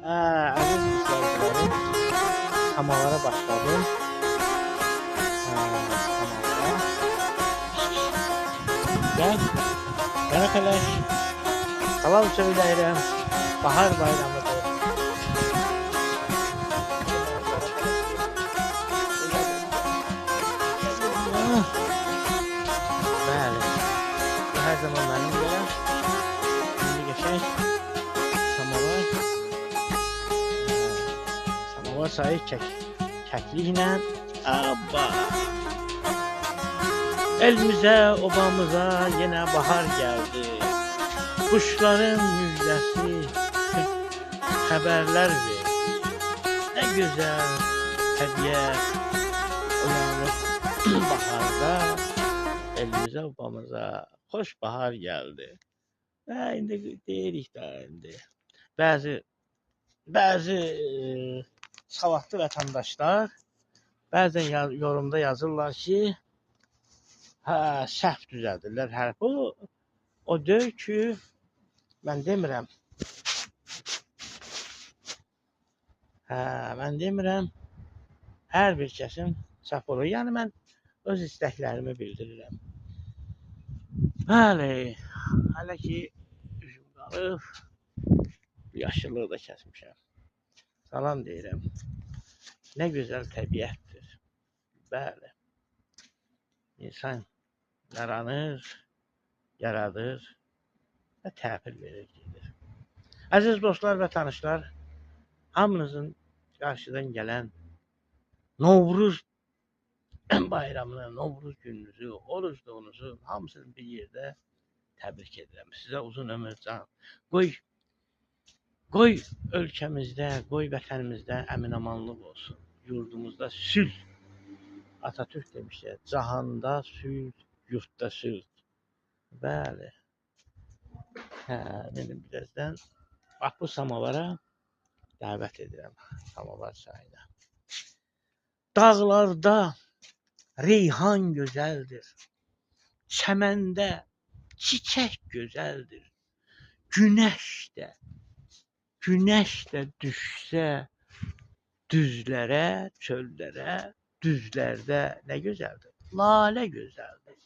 Aziz izleyicilerim, samalara başladım. Samalara. Gel, arkadaş. Salam söyleyirəm. Bahar bayramıdır. Bəli. Bu her zaman mənim belə. Şimdi geçək. Samavar. Samavar sayı kəkliklə. Abba. Elimize, obamıza yine bahar geldi. Kuşların müjdesi haberler verdi. Ne güzel tabiat uyanıp baharda elimize, obamıza hoş bahar geldi. İndi deyirik də indi. Bazı savadlı vətəndaşlar bəzən yorumda yazırlar ki, səhv düzəldirlər hərfi. O deyil ki, mən demirəm. Mən demirəm, hər bir kəsin səhv olur. Yəni mən öz istəklərimi bildirirəm. Bəli, hələ ki üzüm qalıb, yaşıllığı da kəsmişəm. Salam deyirəm. Nə gözəl təbiətdir. Bəli. İnsan yaranır, yaradır və təhvil verir, gedir. Əziz dostlar və tanışlar, hamınızın qarşıdan gələn Novruz bayramını, Novruz gününüzü, orucluğunuzu hamısını bir yerdə təbrik edirəm. Sizə uzun ömür can. Qoy ölkəmizdə, qoy vətənimizdə əmin-amanlıq olsun. Yurdumuzda sülh. Atatürk demişler, cahanda sülh, yurtta sülh. Bəli. Benim birazdan bax bu samavara dəvət edirəm. Samavar çayına. Dağlarda reyhan gözəldir. Çəməndə çiçək gözəldir. Güneş də düşsə düzlərə, çöllərə, düzlərdə nə gözəldir? Lalə gözəldir.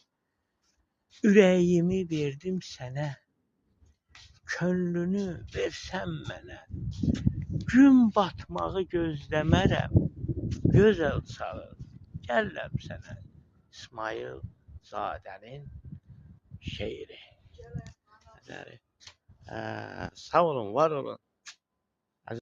Ürəyimi verdim sənə, könlünü versən mənə. Gün batmağı gözləmərəm, gözəl çağır, gəlirəm sənə. İsmail Zadənin şeiri. Sağ olun, var olun.